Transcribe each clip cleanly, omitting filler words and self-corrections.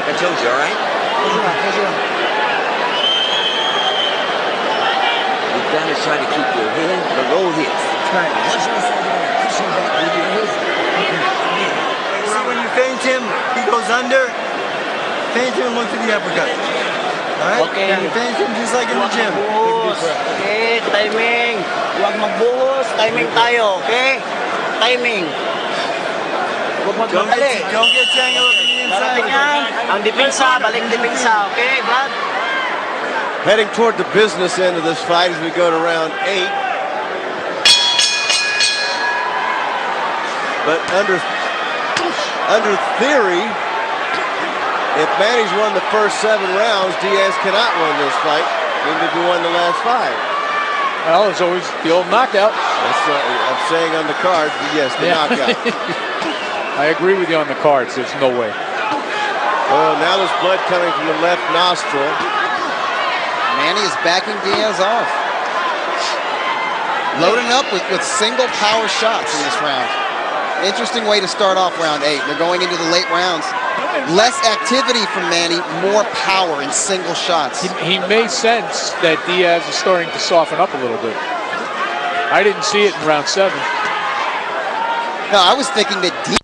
like I told you, all right? You've got to try to keep your head below his. That's right. Once you decide you're going to push him back with your head, See, when you feint him, he goes under. Feint him and look for the uppercut. All right? Okay. You feint him just like in the gym. Okay, timing. Huwag magbuhos. Timing tayo, okay? Timing. Huwag magmadali. Don't get tangled up in the inside. Darating yan. Ang depensa, balik depensa. Okay, Brad? Heading toward the business end of this fight as we go to round 8. But under theory, if Manny's won the first 7 rounds, Diaz cannot win this fight, even if he won the last 5. Well, there's always the old knockout. That's I'm saying on the cards, but yes, the knockout. I agree with you on the cards. There's no way. Oh, now there's blood coming from the left nostril. Manny is backing Diaz off. Loading up with single power shots in this round. Interesting way to start off round 8. They're going into the late rounds. Less activity from Manny, more power in single shots. He may sense that Diaz is starting to soften up a little bit. I didn't see it in round 7. No, I was thinking that Diaz...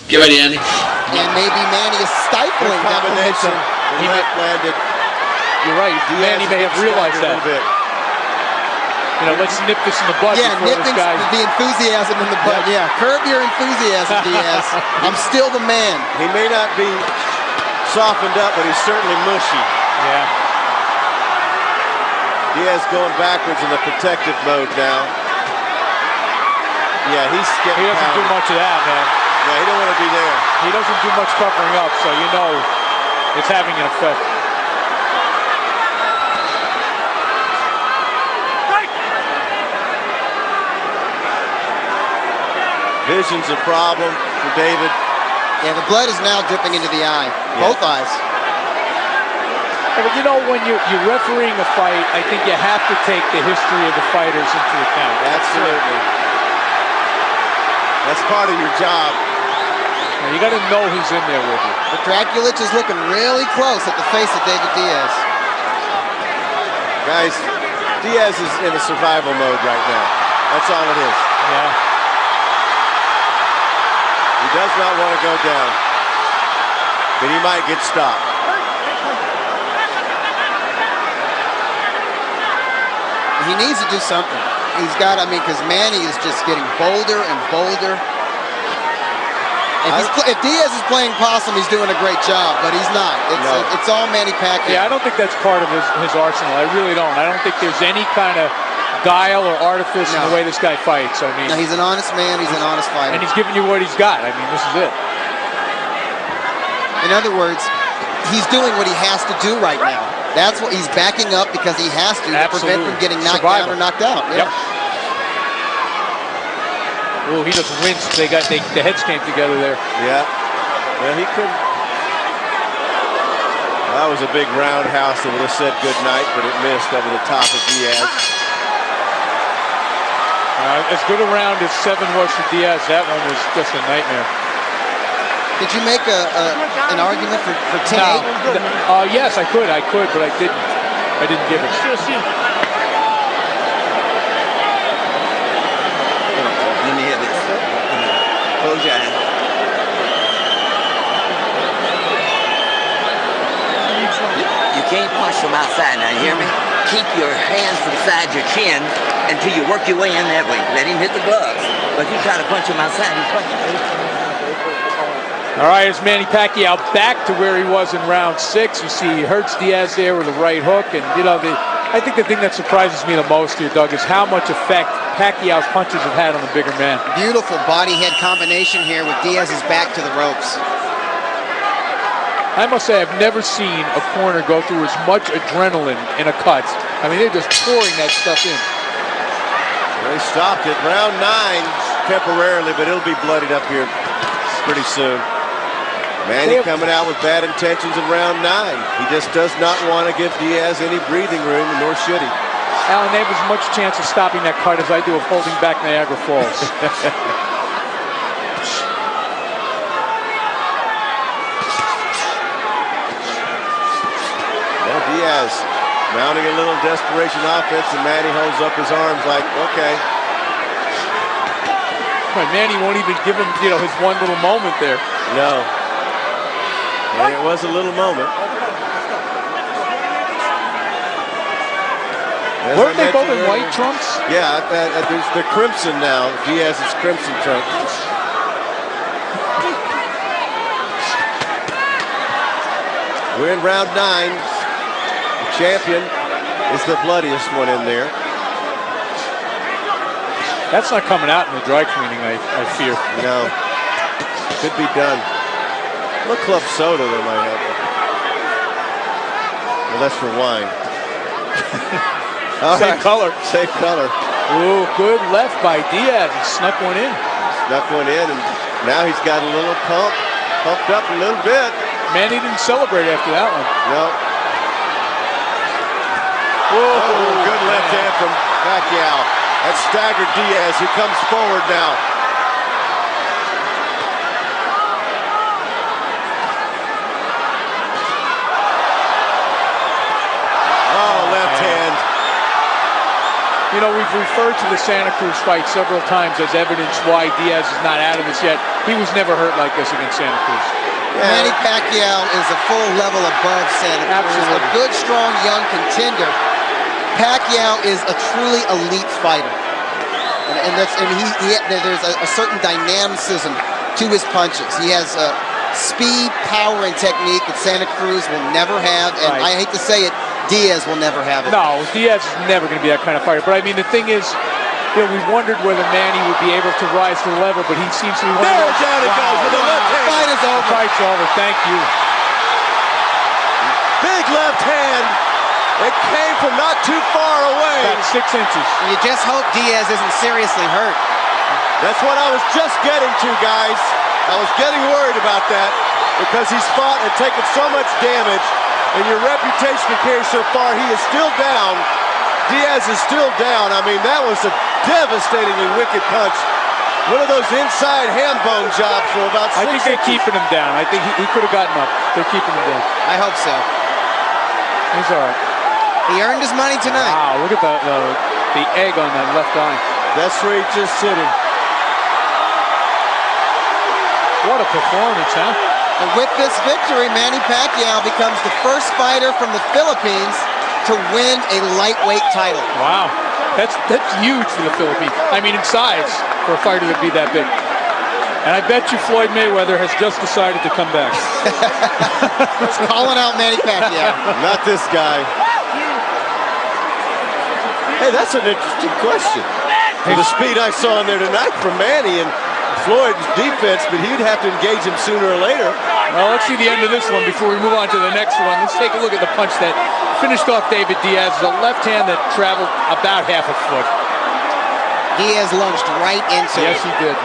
Get ready, Andy. And maybe Manny is stifling that Combination. momentum. He landed. You're right. Manny may have realized that. You know, let's nip this in the bud Yeah, before this nipping guy... the enthusiasm in the bud. Yeah, curb your enthusiasm, Diaz. I'm still the man. He may not be softened up, but he's certainly mushy. Yeah. Diaz going backwards in the protective mode now. Yeah, he's getting He doesn't do much of that, man. Yeah, he don't want to be there. He doesn't do much covering up, so you know it's having an effect. Vision's a problem for David. Yeah, the blood is now dripping into the eye. Yeah. Both eyes. Yeah, but you know, when you're refereeing a fight, I think you have to take the history of the fighters into account. Absolutely. That's part of your job. You got to know who's in there with you. But Draculich is looking really close at the face of David Diaz. Guys, Diaz is in a survival mode right now. That's all it is. Yeah. He does not want to go down, but he might get stopped. He needs to do something. He's got, I mean, because Manny is just getting bolder and bolder. If Diaz is playing possum, he's doing a great job, but he's not. It's all Manny Pacquiao. Yeah, I don't think that's part of his arsenal. I really don't. I don't think there's any kind of guile or artifice in the way this guy fights. I mean, no, he's an honest man. He's an honest fighter. And he's giving you what he's got. I mean, this is it. In other words, he's doing what he has to do right now. That's what he's backing up because he has to prevent from getting knocked down or knocked out. Yeah. Yep. Oh, he just winced. The heads came together there. Yeah. Well, he couldn't. That was a big roundhouse that would have said good night, but it missed over the top of Diaz. As good a round as 7 was for Diaz, that one was just a nightmare. Did you make an argument for 10-8? Yes, I could, but I didn't. I didn't give it. let me hear this. Close your eyes. You can't punch from outside, now you hear me? Keep your hands beside your chin until you work your way in that way. Let him hit the gloves. But if you try to punch him outside, he's punching. All right, it's Manny Pacquiao back to where he was in round 6. You see he hurts Diaz there with a right hook. And, you know, I think the thing that surprises me the most here, Doug, is how much effect Pacquiao's punches have had on the bigger man. Beautiful body-head combination here with Diaz's back to the ropes. I must say I've never seen a corner go through as much adrenaline in a cut. I mean, they're just pouring that stuff in. They stopped it. Round 9 temporarily, but it'll be bloodied up here pretty soon. Manny coming out with bad intentions in round 9. He just does not want to give Diaz any breathing room, nor should he. Alan, they have as much chance of stopping that cut as I do of holding back Niagara Falls. Diaz mounting a little desperation offense, and Manny holds up his arms like, okay. Manny won't even give him, his one little moment there. No. And it was a little moment. Weren't they both in white trunks? Yeah, they're crimson now. Diaz's crimson trunks. We're in round 9. The champion is the bloodiest one in there. That's not coming out in the dry cleaning, I fear. No. Could be done. A little club soda there might help. Well, that's for wine. Same color. Same color. Ooh, good left by Diaz. He snuck one in. Snuck one in, and now he's got a little pumped up a little bit. Manny didn't celebrate after that one. No. Whoa, good left hand from Pacquiao. That staggered Diaz, who comes forward now. Oh, left hand. We've referred to the Santa Cruz fight several times as evidence why Diaz is not out of this yet. He was never hurt like this against Santa Cruz. Manny Pacquiao is a full level above Santa Cruz. Absolutely. A good, strong, young contender. Pacquiao is a truly elite fighter. And there's a certain dynamicism to his punches. He has speed, power, and technique that Santa Cruz will never have. And Right. I hate to say it, Diaz will never have it. No, Diaz is never going to be that kind of fighter. But I mean, the thing is, we wondered whether Manny would be able to rise to the level, but he seems to be one of those. Down it goes with the left hand. Fight is over. Fight's over. Thank you. Big left hand. It came from not too far away. About 6 inches. You just hope Diaz isn't seriously hurt. That's what I was just getting to, guys. I was getting worried about that because he's fought and taken so much damage, and your reputation here so far, he is still down. Diaz is still down. I mean, that was a devastatingly wicked punch. One of those inside ham bone jobs from about 6 I think they're inches. keeping him down. I think he could have gotten up. They're keeping him down. I hope so. He's all right. He earned his money tonight. Wow, look at the egg on that left eye. That's where he's just sitting. What a performance, huh? And with this victory, Manny Pacquiao becomes the first fighter from the Philippines to win a lightweight title. Wow. That's huge for the Philippines. I mean, in size, for a fighter to be that big. And I bet you Floyd Mayweather has just decided to come back. It's calling out Manny Pacquiao. Not this guy. Hey, that's an interesting question. For the speed I saw in there tonight from Manny and Floyd's defense, but he'd have to engage him sooner or later. Well, let's see the end of this one before we move on to the next one. Let's take a look at the punch that finished off David Diaz. The left hand that traveled about half a foot. Diaz lunged right into it. Yes, he did.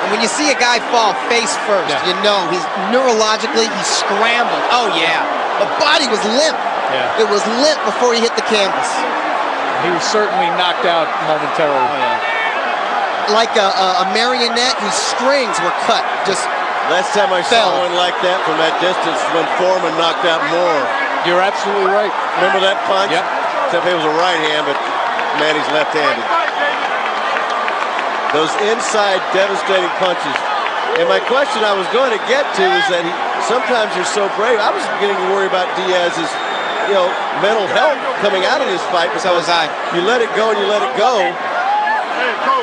And when you see a guy fall face first, Yeah. you know he's neurologically, he scrambled. Oh, yeah. The body was limp. Yeah. It was limp before he hit the canvas. He was certainly knocked out momentarily. Oh, yeah. Like a marionette whose strings were cut. Just Last time I saw one like that from that distance when Foreman knocked out Moore. You're absolutely right. Remember that punch? Yep. Except it was a right hand, but Manny's left-handed. Those inside devastating punches. And my question I was going to get to is that sometimes you're so brave. I was beginning to worry about Diaz's, mental health coming out of this fight. So was I. You let it go and you let it go.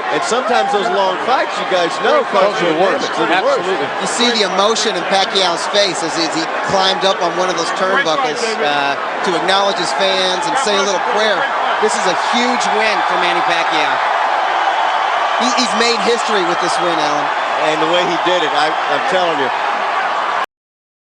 And sometimes those long fights, you guys know, cause you the worst. Absolutely. You see the emotion in Pacquiao's face as he climbed up on one of those turnbuckles to acknowledge his fans and say a little prayer. This is a huge win for Manny Pacquiao. He's made history with this win, Alan. And the way he did it, I'm telling you,